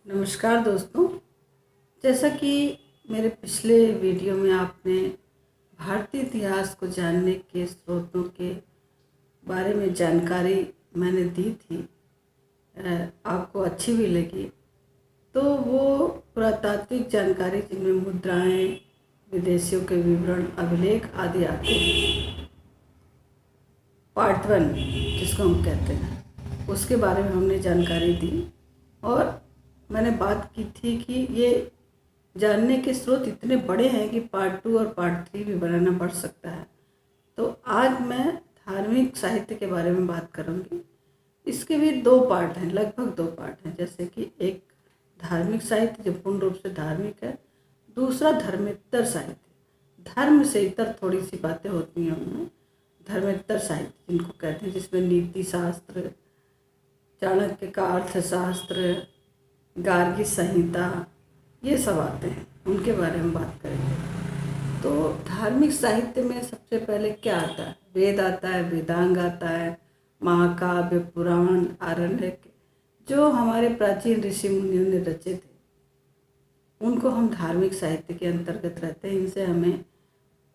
नमस्कार दोस्तों। जैसा कि मेरे पिछले वीडियो में आपने भारतीय इतिहास को जानने के स्रोतों के बारे में जानकारी मैंने दी थी, आपको अच्छी भी लगी। तो वो पुरातात्विक जानकारी जिनमें मुद्राएं, विदेशियों के विवरण, अभिलेख आदि आते हैं, पार्ट 1 जिसको हम कहते हैं, उसके बारे में हमने जानकारी दी। और मैंने बात की थी कि ये जानने के स्रोत इतने बड़े हैं कि पार्ट 2 और पार्ट 3 भी बनाना पड़ सकता है। तो आज मैं धार्मिक साहित्य के बारे में बात करूँगी। इसके भी 2 पार्ट हैं, लगभग 2 पार्ट हैं। जैसे कि एक धार्मिक साहित्य जो पूर्ण रूप से धार्मिक है, दूसरा धर्मेतर साहित्य, धर्म से इतर थोड़ी सी बातें होती हैं उनमें, धर्मेतर साहित्य जिनको कहते हैं, जिसमें नीति शास्त्र, चाणक्य का अर्थशास्त्र, गार्गी संहिता, ये सब आते हैं, उनके बारे में बात करेंगे। तो धार्मिक साहित्य में सबसे पहले क्या आता है? वेद आता है, वेदांग आता है, महाकाव्य, पुराण, आरण्यक, जो हमारे प्राचीन ऋषि मुनियों ने रचे थे, उनको हम धार्मिक साहित्य के अंतर्गत रहते हैं। इनसे हमें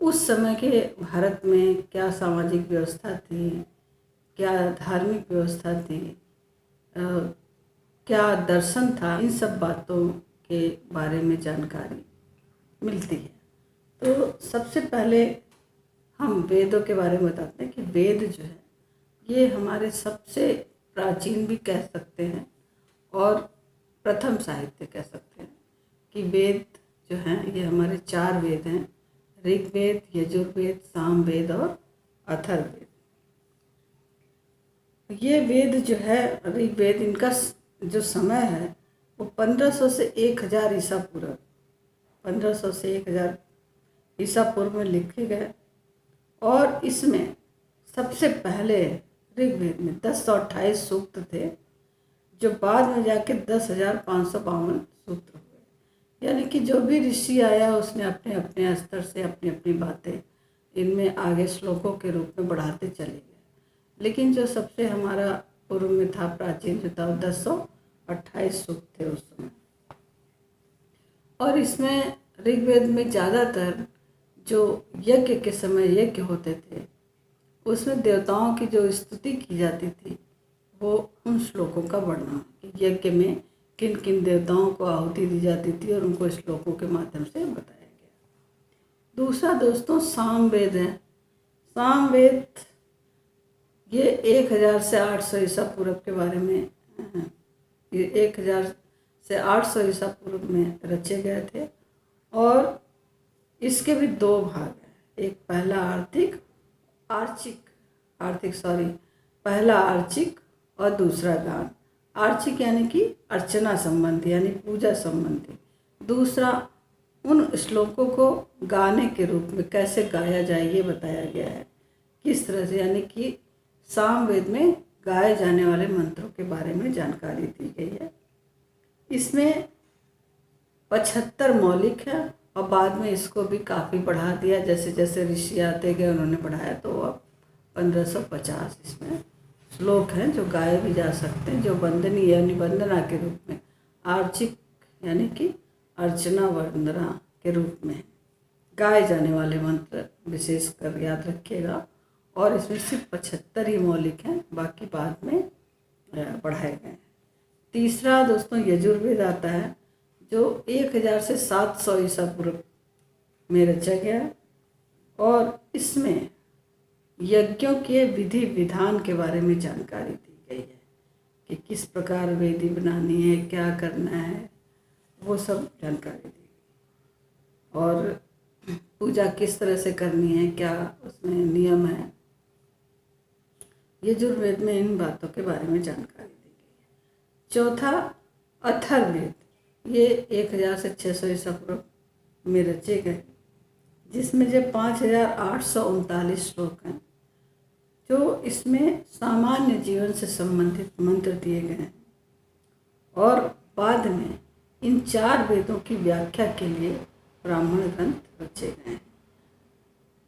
उस समय के भारत में क्या सामाजिक व्यवस्था थी, क्या धार्मिक व्यवस्था थी, क्या दर्शन था, इन सब बातों के बारे में जानकारी मिलती है। तो सबसे पहले हम वेदों के बारे में बताते हैं कि वेद जो है ये हमारे सबसे प्राचीन भी कह सकते हैं और प्रथम साहित्य कह सकते हैं। कि वेद जो हैं ये हमारे 4 वेद हैं, ऋग्वेद, यजुर्वेद, सामवेद और अथर्ववेद। ये वेद जो है, ऋग्वेद, इनका जो समय है वो 1500 से 1000 ईसा पूर्व, 1500 से 1000 ईसा पूर्व में लिखे गए। और इसमें सबसे पहले ऋग्वेद में 1028 सूक्त थे, जो बाद में जाके 10,552 सूत्र हुए। यानी कि जो भी ऋषि आया उसने अपने अपने स्तर से अपनी अपनी बातें इनमें आगे श्लोकों के रूप में बढ़ाते चले गए। लेकिन जो सबसे हमारा पूर्व में था, प्राचीन जो था, 1028 सूक्त थे उस समय। और इसमें ऋग्वेद में ज़्यादातर जो यज्ञ के समय यज्ञ होते थे, उसमें देवताओं की जो स्तुति की जाती थी, वो उन श्लोकों का वर्णन, कि यज्ञ में किन किन देवताओं को आहुति दी जाती थी, और उनको श्लोकों के माध्यम से बताया गया। दूसरा दोस्तों सामवेद है। सामवेद ये 1000 से 800 ईसा पूर्व के बारे में, ये 1000 से 800 ईसा पूर्व में रचे गए थे। और इसके भी 2 भाग हैं, एक पहला आर्चिक और दूसरा गान। आर्चिक यानी कि अर्चना संबंधी, यानी पूजा संबंधी। दूसरा उन श्लोकों को गाने के रूप में कैसे गाया जाए ये बताया गया है, किस तरह से, यानी कि सामवेद में गाए जाने वाले मंत्रों के बारे में जानकारी दी गई है। इसमें 75 मौलिक है, और बाद में इसको भी काफ़ी बढ़ा दिया, जैसे जैसे ऋषि आते गए उन्होंने बढ़ाया। तो अब 1550 इसमें श्लोक हैं जो गाए भी जा सकते हैं, जो वंदनीय यानी वंदना के रूप में, आर्चिक यानी कि अर्चना वंदना के रूप में गाए जाने वाले मंत्र विशेष कर याद रखिएगा। और इसमें सिर्फ 75 ही मौलिक हैं, बाकी बाद में बढ़ाए गए। तीसरा दोस्तों यजुर्वेद आता है, जो 1000 से 700 ईसा पूर्व में रचा गया। और इसमें यज्ञों के विधि विधान के बारे में जानकारी दी गई है, कि किस प्रकार वेदी बनानी है, क्या करना है, वो सब जानकारी दी गई। और पूजा किस तरह से करनी है, क्या उसमें नियम है, यजुर्वेद में इन बातों के बारे में जानकारी दी गई है। चौथा अथर्ववेद, ये 1000 से 600 ईसा पूर्व में रचे गए, जिसमें जो 5839 श्लोक हैं, जो इसमें सामान्य जीवन से संबंधित मंत्र दिए गए हैं। और बाद में इन 4 वेदों की व्याख्या के लिए ब्राह्मण ग्रंथ रचे गए हैं।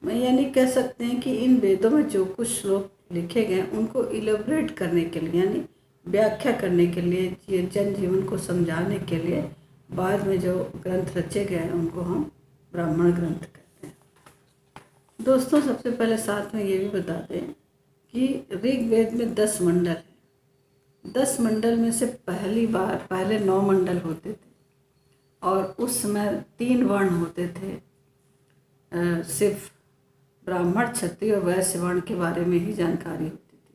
मैं यानी कह सकते हैं कि इन वेदों में जो कुछ श्लोक लिखे गए उनको इलेबोरेट करने के लिए, यानी व्याख्या करने के लिए, जन जीवन को समझाने के लिए बाद में जो ग्रंथ रचे गए हैं उनको हम ब्राह्मण ग्रंथ कहते हैं। दोस्तों, सबसे पहले साथ में ये भी बता दें कि ऋग्वेद में 10 मंडल है। 10 मंडल में से पहले 9 मंडल होते थे और उस समय 3 वर्ण होते थे। सिर्फ ब्राह्मण, क्षत्रिय और वैश्य वर्ण के बारे में ही जानकारी होती थी।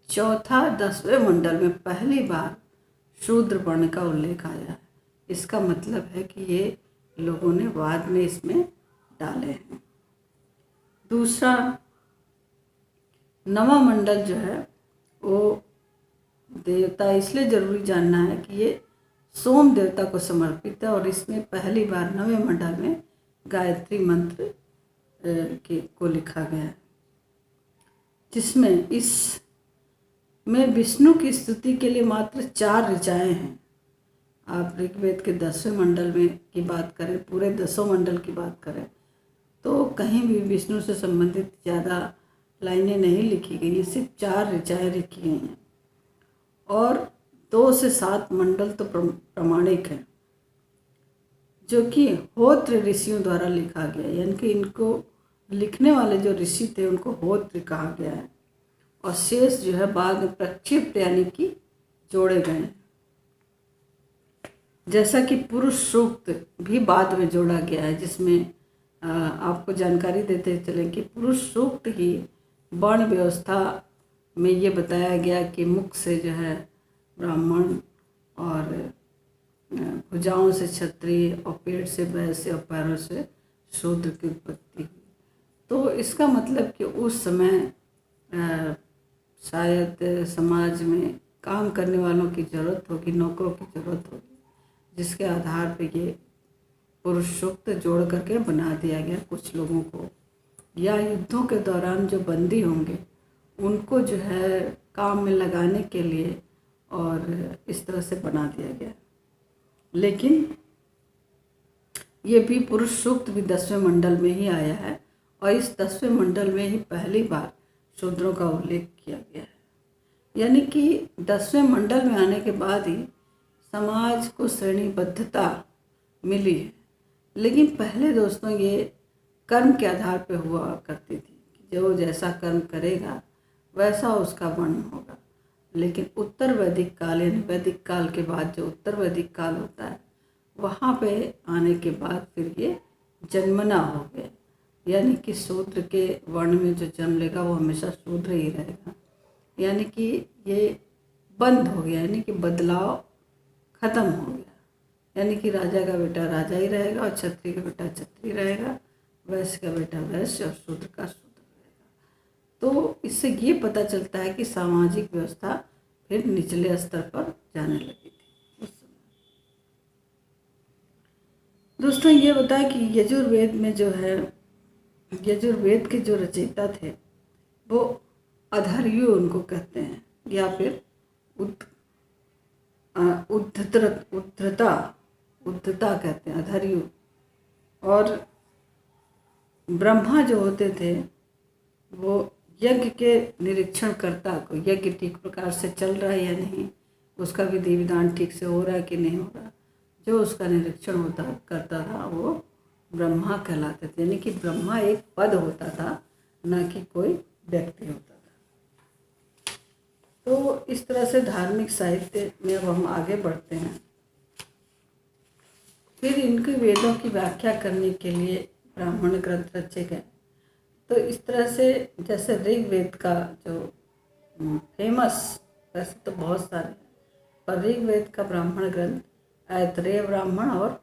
चौथा 10वें मंडल में पहली बार शूद्र वर्ण का उल्लेख आया है। इसका मतलब है कि ये लोगों ने बाद में इसमें डाले हैं। दूसरा 9वां मंडल जो है वो देवता, इसलिए जरूरी जानना है कि ये सोम देवता को समर्पित है और इसमें पहली बार 9वें मंडल में गायत्री मंत्र को लिखा गया है, जिसमें इसमें विष्णु की स्तुति के लिए मात्र 4 ऋचाएँ हैं। आप ऋग्वेद के 10वें मंडल में की बात करें, पूरे 10 मंडल की बात करें तो कहीं भी विष्णु से संबंधित ज़्यादा लाइनें नहीं लिखी गई हैं, सिर्फ 4 ऋचाएँ लिखी गई हैं और 2 से 7 मंडल तो प्रमाणिक हैं, जो कि होत्र ऋषियों द्वारा लिखा गया है। यानी कि इनको लिखने वाले जो ऋषि थे उनको होत्र कहा गया है और शेष जो है बाद में प्रक्षिप्त यानी कि जोड़े गए हैं। जैसा कि पुरुष सूक्त भी बाद में जोड़ा गया है, जिसमें आपको जानकारी देते चले कि पुरुष सूक्त ही वर्ण व्यवस्था में ये बताया गया कि मुख से जो है ब्राह्मण और भुजाओं से क्षत्रिय और पेट से वैश्य और पैरों से शूद्र की उत्पत्ति हुई। तो इसका मतलब कि उस समय शायद समाज में काम करने वालों की ज़रूरत होगी, नौकरों की ज़रूरत होगी, जिसके आधार पे ये पुरुष सूक्त जोड़ करके बना दिया गया कुछ लोगों को, या युद्धों के दौरान जो बंदी होंगे उनको जो है काम में लगाने के लिए और इस तरह से बना दिया गया। लेकिन ये भी पुरुष सूक्त भी 10वें मंडल में ही आया है और इस 10वें मंडल में ही पहली बार शूद्रों का उल्लेख किया गया है। यानी कि 10वें मंडल में आने के बाद ही समाज को श्रेणीबद्धता मिली है। लेकिन पहले दोस्तों ये कर्म के आधार पर हुआ करती थी कि जो जैसा कर्म करेगा वैसा उसका वर्ण होगा। लेकिन उत्तर वैदिक काल यानी वैदिक काल के बाद जो उत्तर वैदिक काल होता है वहाँ पे आने के बाद फिर ये जन्मना हो गया। यानी कि शूद्र के वर्ण में जो जन्म लेगा वो हमेशा शूद्र ही रहेगा। यानी कि ये बंद हो गया, यानी कि बदलाव खत्म हो गया। यानी कि राजा का बेटा राजा ही रहेगा और क्षत्रिय का बेटा क्षत्रिय रहेगा, वैश्य का बेटा वैश्य और शूद्र का शूद्र रहेगा। तो इससे ये पता चलता है कि सामाजिक व्यवस्था फिर निचले स्तर पर जाने लगी थी उस समय। दोस्तों, ये बताया कि यजुर्वेद में जो है, यजुर्वेद के जो रचयिता थे वो अधर्यु उनको कहते हैं, या फिर उद्धता कहते हैं, अधर्यु। और ब्रह्मा जो होते थे वो यज्ञ के निरीक्षणकर्ता को, यज्ञ ठीक प्रकार से चल रहा है या नहीं, उसका विधि विधान ठीक से हो रहा है कि नहीं हो रहा, जो उसका निरीक्षण करता था वो ब्रह्मा कहलाते थे। यानी कि ब्रह्मा एक पद होता था, ना कि कोई व्यक्ति होता था। तो इस तरह से धार्मिक साहित्य में अब हम आगे बढ़ते हैं। फिर इनके वेदों की व्याख्या करने के लिए ब्राह्मण ग्रंथ रचे गए। तो इस तरह से जैसे ऋग्वेद का जो फेमस, वैसे तो बहुत सारे हैं, पर ऋग्वेद का ब्राह्मण ग्रंथ ऐतरेय ब्राह्मण और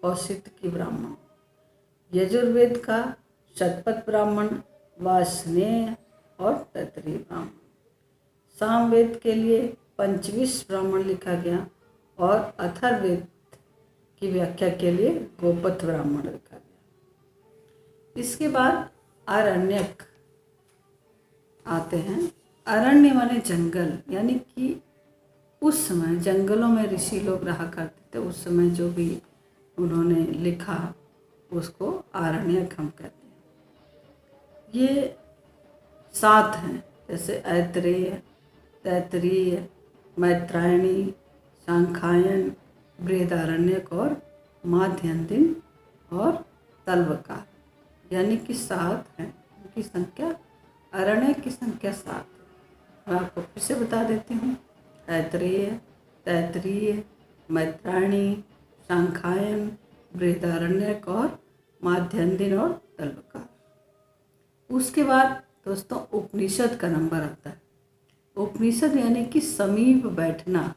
कौशिकी ब्राह्मण, यजुर्वेद का शतपथ ब्राह्मण, वार्ष्णेय और तैत्तिरीय ब्राह्मण, सामवेद के लिए पंचविश ब्राह्मण लिखा गया और अथर्ववेद की व्याख्या के लिए गोपथ ब्राह्मण लिखा गया। इसके बाद आरण्यक आते हैं। अरण्य माने जंगल, यानी कि उस समय जंगलों में ऋषि लोग रहा करते थे। उस समय जो भी उन्होंने लिखा उसको आरण्यक हम कहते हैं। ये 7 हैं, जैसे ऐतरेय, तैत्तिरीय, मैत्रायणी, सांख्यायन, बृहदारण्यक और माध्यन्दिन और तल्वकार, यानी कि 7 हैं। उनकी संख्या, अरण्य की संख्या 7 है। मैं आपको फिर से बता देती हूँ। तैत्तिरीय, मैत्रायणी, सांख्यायन, बृहदारण्यक और माध्यन्दिन और तल्वकार। उसके बाद दोस्तों उपनिषद का नंबर आता है। उपनिषद यानी कि समीप बैठना,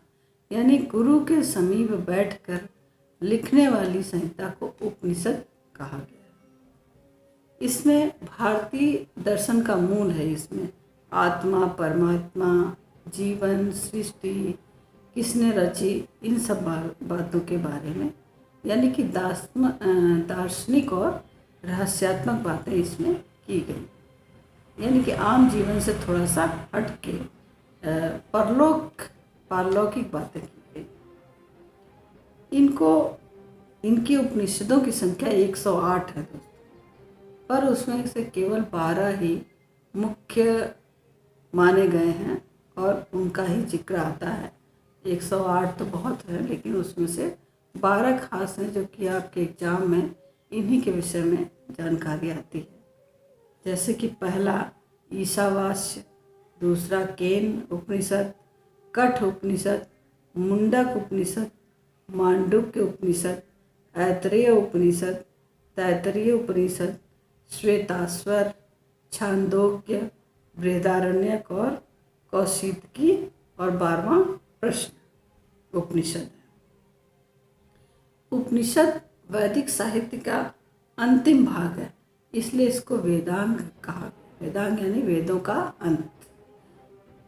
यानी गुरु के समीप बैठकर लिखने वाली संहिता को उपनिषद कहा गया है। इसमें भारतीय दर्शन का मूल है। इसमें आत्मा, परमात्मा, जीवन, सृष्टि किसने रची, इन सब बातों के बारे में, यानी कि दार्शनिक और रहस्यात्मक बातें इसमें की गई, यानी कि आम जीवन से थोड़ा सा हट के पारलौकिक बातें की गई। इनकी उपनिषदों की संख्या 108 है दोस्तों, पर उसमें से केवल 12 ही मुख्य माने गए हैं और उनका ही जिक्र आता है। 108 तो बहुत है, लेकिन उसमें से 12 खास हैं जो कि आपके एग्जाम में इन्हीं के विषय में जानकारी आती है। जैसे कि पहला ईशावास्य, दूसरा केन उपनिषद, कठ उपनिषद, मुंडक उपनिषद, मांडुक्य उपनिषद, ऐतरेय उपनिषद, तैत्तिरीय उपनिषद, श्वेताश्वर, छांदोग्य, बृहदारण्यक और कौशितकी, और 12वां प्रश्न उपनिषद है। उपनिषद वैदिक साहित्य का अंतिम भाग है, इसलिए इसको वेदांग कहा। वेदांग यानी वेदों का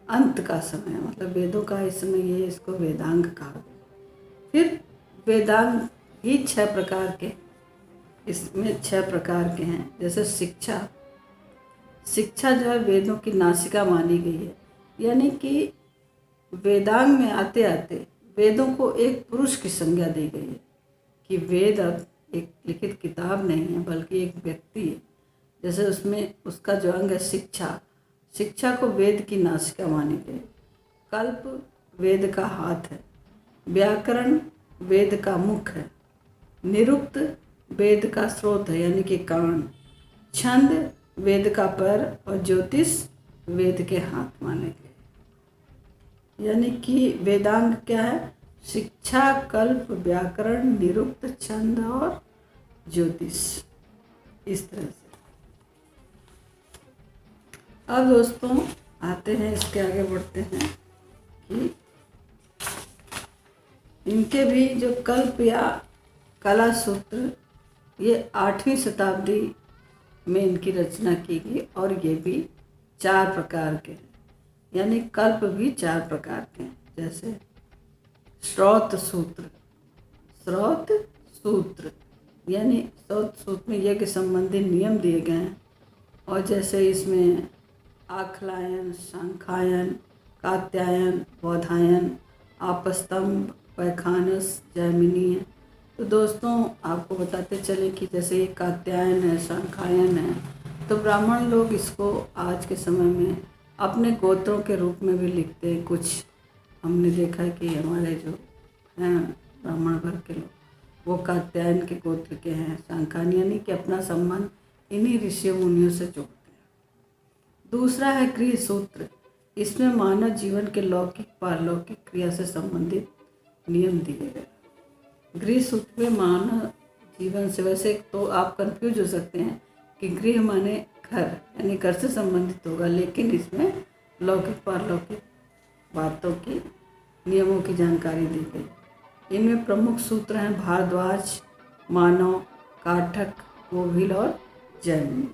अंत का समय, मतलब वेदों का इस समय, ये इसको वेदांग कहा। फिर वेदांग ही 6 प्रकार के, इसमें 6 प्रकार के हैं। जैसे शिक्षा जो है वेदों की नासिका मानी गई है, यानी कि वेदांग में आते आते वेदों को एक पुरुष की संज्ञा दी गई है कि वेद अब एक लिखित किताब नहीं है बल्कि एक व्यक्ति है। जैसे उसमें उसका जो अंग है शिक्षा को वेद की नासिका मानी गई। कल्प वेद का हाथ है, व्याकरण वेद का मुख है, निरुक्त वेद का स्रोत है यानी कि कान, छंद वेद का पैर और ज्योतिष वेद के हाथ माने गए। यानी कि वेदांग क्या है? शिक्षा, कल्प, व्याकरण, निरुक्त, छंद और ज्योतिष, इस तरह से। अब दोस्तों आते हैं, इसके आगे बढ़ते हैं कि इनके भी जो कल्प या कला सूत्र, ये 8वीं शताब्दी में इनकी रचना की गई और ये भी 4 प्रकार के हैं, यानी कल्प भी 4 प्रकार के हैं। जैसे श्रौत सूत्र यानी श्रौत सूत्र में यज्ञ संबंधी नियम दिए गए हैं। और जैसे इसमें आखलायन, सांख्यायन, कात्यायन, बोधायन, आपस्तंभ, पैखानस, जैमिनी है। तो दोस्तों आपको बताते चले कि जैसे ये कात्यायन है, सांख्यायन है, तो ब्राह्मण लोग इसको आज के समय में अपने गोत्रों के रूप में भी लिखते हैं। कुछ हमने देखा है कि हमारे जो हैं ब्राह्मण वर्ग के लोग, वो कात्यायन के गोत्र के हैं। सांख्यायन यानी कि अपना संबंध इन्हीं ऋषियों मुनियों से जोड़ते हैं। दूसरा है गृह सूत्र, इसमें मानव जीवन के लौकिक पारलौकिक क्रिया से संबंधित नियम दिए गए। गृह सूत्र में मानव जीवन से, वैसे तो आप कंफ्यूज हो सकते हैं कि गृह माने घर, यानी घर से संबंधित होगा, लेकिन इसमें लौकिक पारलौकिक बातों की, नियमों की जानकारी दी गई। इनमें प्रमुख सूत्र हैं भारद्वाज, मानव, काठक, कोभिल और जैमिनी।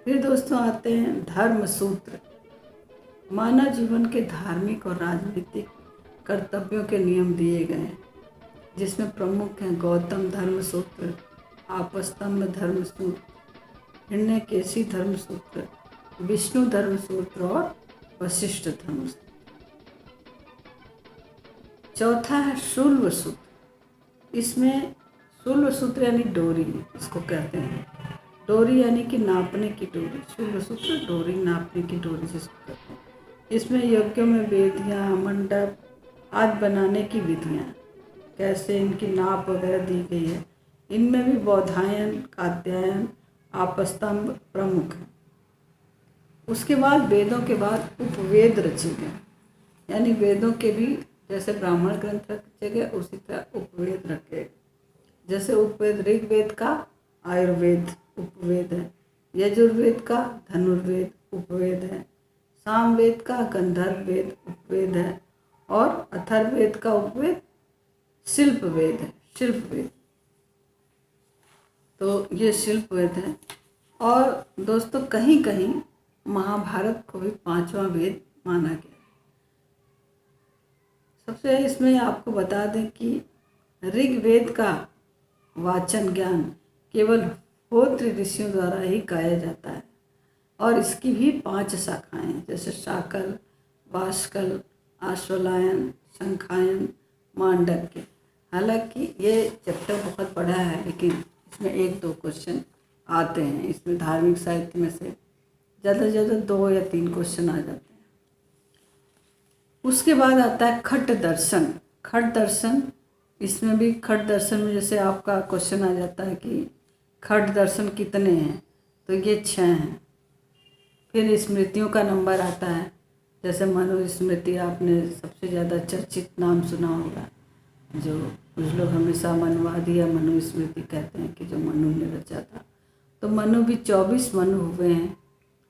फिर दोस्तों आते हैं धर्म सूत्र, मानव जीवन के धार्मिक और राजनीतिक कर्तव्यों के नियम दिए गए हैं, जिसमें प्रमुख हैं गौतम धर्म सूत्र, आपस्तंभ धर्म सूत्र, हिरण्यकेशी धर्म सूत्र, विष्णु धर्म सूत्र और वशिष्ठ धर्म सूत्र। चौथा है शूल्व सूत्र, इसमें शूल्व सूत्र यानी डोरी, इसको कहते हैं डोरी यानी कि नापने की डोरी। शूल्व सूत्र डोरी, नापने की डोरी जिसको कहते हैं। इसमें यज्ञों में वेदियाँ, मंडप, आदि बनाने की विधियाँ, कैसे इनकी नाप वगैरह दी गई है, इनमें भी बौधायन, कात्यायन, आपस्तंभ प्रमुख है। उसके बाद वेदों के बाद उपवेद रचे गए, यानी वेदों के भी जैसे ब्राह्मण ग्रंथ रखे गए उसी तरह उपवेद रखे गए। जैसे उपवेद ऋग्वेद का आयुर्वेद उपवेद है, यजुर्वेद का धनुर्वेद उपवेद है, सामवेद का गंधर्व वेद उपवेद है और अथर्ववेद का उपवेद शिल्प वेद है, शिल्प वेद। तो ये शिल्प वेद है। और दोस्तों कहीं कहीं महाभारत को भी 5वां वेद माना गया। सबसे इसमें आपको बता दें कि ऋग्वेद का वाचन ज्ञान केवल होत्र ऋषियों द्वारा ही गाया जाता है और इसकी भी 5 शाखाएं हैं, जैसे शाकल, वाष्कल, आश्वलायन, शंखायन, मांडक्य। हालांकि ये चैप्टर बहुत बड़ा है, लेकिन इसमें 1-2 क्वेश्चन आते हैं। इसमें धार्मिक साहित्य में से ज़्यादा से ज़्यादा 2 या 3 क्वेश्चन आ जाते हैं। उसके बाद आता है खट दर्शन। खट दर्शन, इसमें भी खट दर्शन में जैसे आपका क्वेश्चन आ जाता है कि खट दर्शन कितने हैं, तो ये 6 हैं। फिर स्मृतियों का नंबर आता है, जैसे मनुस्मृति आपने सबसे ज़्यादा चर्चित नाम सुना होगा, जो कुछ लोग हमेशा मनुवादी या मनुस्मृति कहते हैं कि जो मनु ने रचा था। तो मनु भी 24 मनु हुए हैं,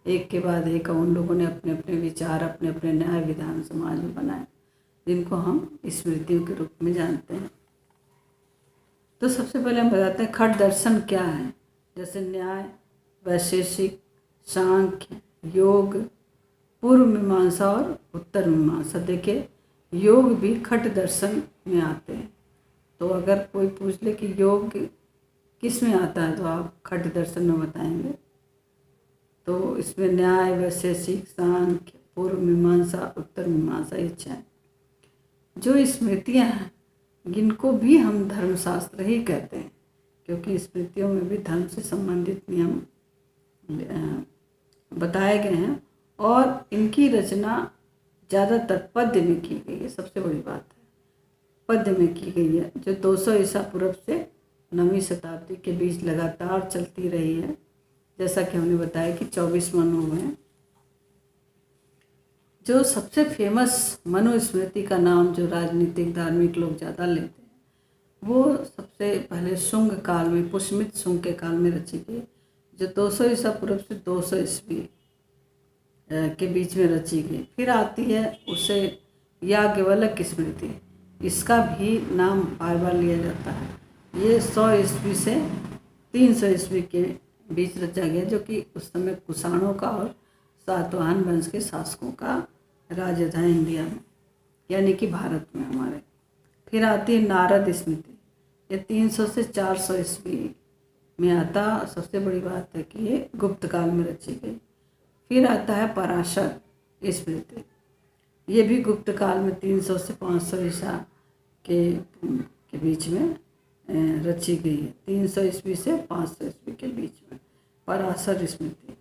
एक के बाद एक। उन लोगों ने अपने अपने विचार, अपने अपने न्याय विधान समाज में बनाए, जिनको हम स्मृतियों के रूप में जानते हैं। तो सबसे पहले हम बताते हैं खट दर्शन क्या है। जैसे न्याय, वैशेषिक, सांख्य, योग, पूर्व मीमांसा और उत्तर मीमांसा। देखिए योग भी खट दर्शन में आते हैं। तो अगर कोई पूछ ले कि योग किस में आता है, तो आप खट दर्शन में बताएंगे। तो इसमें न्याय, वैशेषिक, सांख्य, पूर्व मीमांसा, उत्तर मीमांसा, इच्छा। जो स्मृतियाँ हैं जिनको भी हम धर्मशास्त्र ही कहते हैं, क्योंकि स्मृतियों में भी धर्म से संबंधित नियम बताए गए हैं और इनकी रचना ज़्यादातर पद्य में की गई है। सबसे बड़ी बात है पद्य में की गई है, जो 200 ईसा पूर्व से 9वीं शताब्दी के बीच लगातार चलती रही है। जैसा कि हमने बताया कि 24 मनु हुए हैं। जो सबसे फेमस मनुस्मृति का नाम जो राजनीतिक धार्मिक लोग ज़्यादा लेते हैं, वो सबसे पहले शुंग काल में, पुष्यमित्र शुंग के काल में रची गई, जो 200 ईसा पूर्व से 200 ईस्वी के बीच में रची गई। फिर आती है उसे याज्ञवल्क्य स्मृति, इसका भी नाम बार बार लिया जाता है। ये 100 ईस्वी से 300 ईस्वी के बीच रचा गया, जो कि उस समय कुषाणों का और सातवाहन वंश के शासकों का राज्य था इंडिया में, यानी कि भारत में हमारे। फिर आती है नारद स्मृति, ये 300 से 400 ईस्वी में आता। सबसे बड़ी बात है कि ये गुप्त काल में रची गई। फिर आता है पराशर स्मृति, ये भी गुप्त काल में 300 से 500 ईसा के बीच में रची गई है। 300 ईस्वी से 500 ईस्वी के बीच में पराशर स्मृति।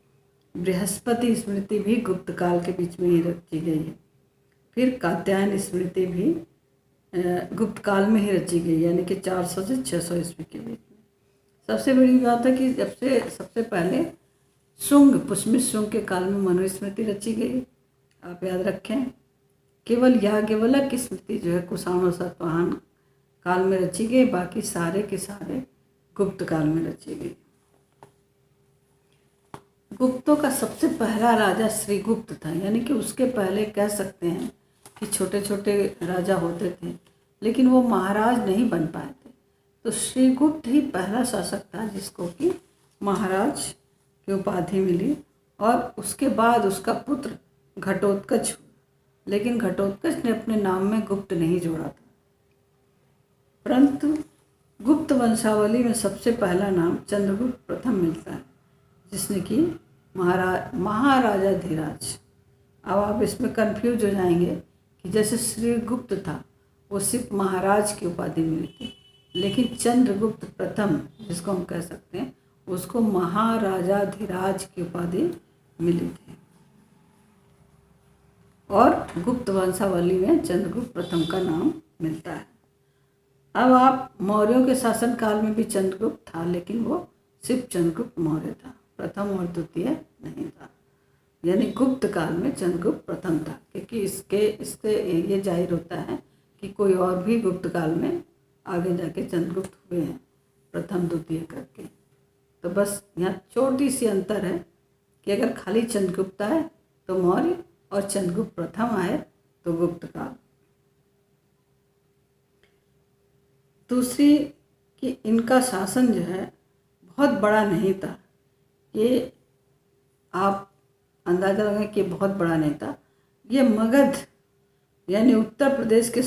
बृहस्पति स्मृति भी गुप्त काल के बीच में ही रची गई है। फिर कात्यायन स्मृति भी गुप्त काल में ही रची गई, यानी कि 400 से 600 ईस्वी के बीच में। सबसे बड़ी बात है कि जब से सबसे पहले शुंग, पुष्यमित्र शुंग के काल में मनुस्मृति रची गई, आप याद रखें। केवल याज्ञवल्क्य स्मृति जो है कुषाण और सातवाहन काल में रची गई, बाकी सारे के सारे गुप्त काल में रची गई। गुप्तों का सबसे पहला राजा श्रीगुप्त था, यानी कि उसके पहले कह सकते हैं कि छोटे छोटे राजा होते थे, लेकिन वो महाराज नहीं बन पाए थे। तो श्रीगुप्त ही पहला शासक था जिसको कि महाराज की उपाधि मिली, और उसके बाद उसका पुत्र घटोत्कच हुआ, लेकिन घटोत्कच ने अपने नाम में गुप्त नहीं जोड़ा था। परंतु गुप्त वंशावली में सबसे पहला नाम चंद्रगुप्त प्रथम मिलता है, जिसने कि महाराजा धीराज। अब आप इसमें कंफ्यूज हो जाएंगे कि जैसे श्रीगुप्त था वो सिर्फ महाराज की उपाधि मिली थी, लेकिन चंद्रगुप्त प्रथम जिसको हम कह सकते हैं उसको महाराजा धीराज की उपाधि मिली थी। और गुप्त वंशावली में चंद्रगुप्त प्रथम का नाम मिलता है। अब आप मौर्यों के शासनकाल में भी चंद्रगुप्त था, लेकिन वो सिर्फ चंद्रगुप्त मौर्य था, प्रथम और द्वितीय नहीं था। यानी गुप्त काल में चंद्रगुप्त प्रथम था, क्योंकि इससे ये जाहिर होता है कि कोई और भी गुप्त काल में आगे जाके चंद्रगुप्त हुए हैं, प्रथम द्वितीय करके। तो बस यहाँ छोटी सी अंतर है कि अगर खाली चंद्रगुप्त आए तो मौर्य, और चंद्रगुप्त प्रथम आए तो गुप्त काल। दूसरी कि इनका शासन जो है बहुत बड़ा नहीं था। ये आप अंदाजा लगाएं कि बहुत बड़ा नहीं था। ये मगध यानी उत्तर प्रदेश के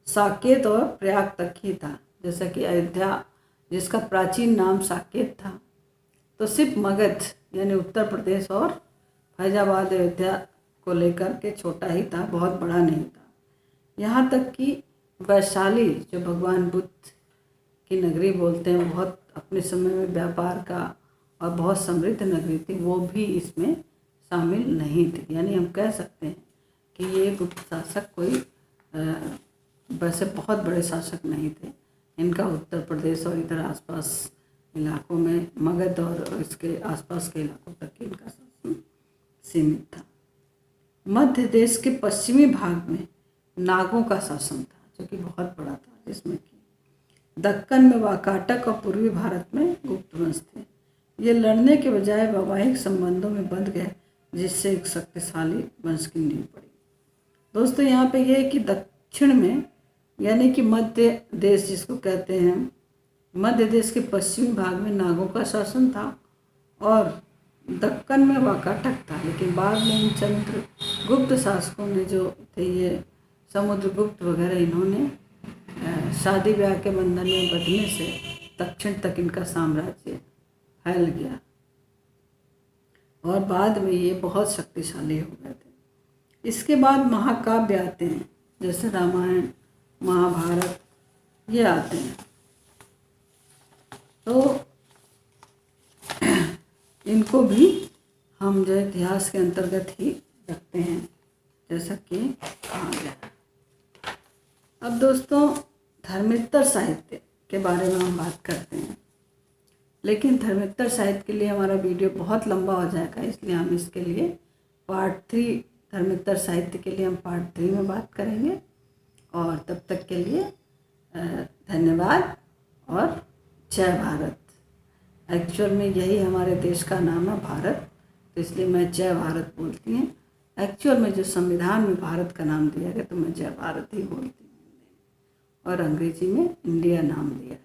साकेत और प्रयाग तक ही था। जैसा कि अयोध्या, जिसका प्राचीन नाम साकेत था, तो सिर्फ मगध यानी उत्तर प्रदेश और फैजाबाद अयोध्या को लेकर के छोटा ही था, बहुत बड़ा नहीं था। यहाँ तक कि वैशाली, जो भगवान बुद्ध की नगरी बोलते हैं, बहुत अपने समय में व्यापार का और बहुत समृद्ध नगरी थी, वो भी इसमें शामिल नहीं थी। यानी हम कह सकते हैं कि ये गुप्त शासक कोई वैसे बहुत बड़े शासक नहीं थे। इनका उत्तर प्रदेश और इधर आसपास इलाकों में, मगध और इसके आसपास के इलाकों तक इनका शासन सीमित था। मध्य देश के पश्चिमी भाग में नागों का शासन था, जो कि बहुत बड़ा था, जिसमें कि दक्कन में वाकाटक और पूर्वी भारत में गुप्त वंश थे। ये लड़ने के बजाय वैवाहिक संबंधों में बंध गए, जिससे एक शक्तिशाली वंश की नींव पड़ी। दोस्तों, यहाँ पे ये है कि दक्षिण में यानी कि मध्य देश जिसको कहते हैं, मध्य देश के पश्चिमी भाग में नागों का शासन था और दक्कन में वाकाटक था। लेकिन बाद में इन चंद्रगुप्त शासकों ने जो थे, ये समुद्रगुप्त वगैरह, इन्होंने शादी ब्याह के बंधन में बंधने से दक्षिण तक इनका साम्राज्य फैल गया और बाद में ये बहुत शक्तिशाली हो गए थे। इसके बाद महाकाव्य आते हैं, जैसे रामायण, महाभारत, ये आते हैं। तो इनको भी हम जो इतिहास के अंतर्गत ही रखते हैं, जैसा कि कहा गया। अब दोस्तों, धर्मेत्तर साहित्य के बारे में हम बात करते हैं, लेकिन धर्मेत्तर साहित्य के लिए हमारा वीडियो बहुत लंबा हो जाएगा, इसलिए हम इसके लिए पार्ट 3, धर्मेत्तर साहित्य के लिए हम पार्ट 3 में बात करेंगे। और तब तक के लिए धन्यवाद और जय भारत। एक्चुअल में यही हमारे देश का नाम है, भारत, तो इसलिए मैं जय भारत बोलती हूँ। एक्चुअल में जो संविधान में भारत का नाम दिया गया, तो मैं जय भारत ही बोलती हूँ, और अंग्रेजी में इंडिया नाम दिया है,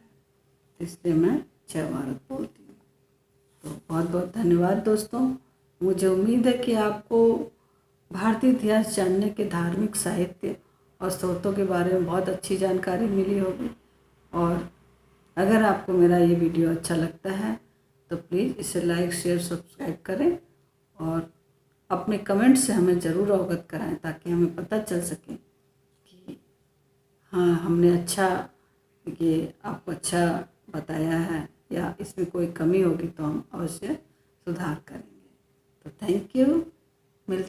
तो इसलिए मैं जय भारत बोलती हूँ। तो बहुत बहुत धन्यवाद दोस्तों। मुझे उम्मीद है कि आपको भारतीय इतिहास जानने के धार्मिक, साहित्य और स्रोतों के बारे में बहुत अच्छी जानकारी मिली होगी। और अगर आपको मेरा ये वीडियो अच्छा लगता है तो प्लीज़ इसे लाइक, शेयर, सब्सक्राइब करें और अपने कमेंट से हमें ज़रूर अवगत कराएं, ताकि हमें पता चल सके कि हाँ, हमने अच्छा, ये आपको अच्छा बताया है, या इसमें कोई कमी होगी तो हम अवश्य सुधार करेंगे। तो थैंक यू।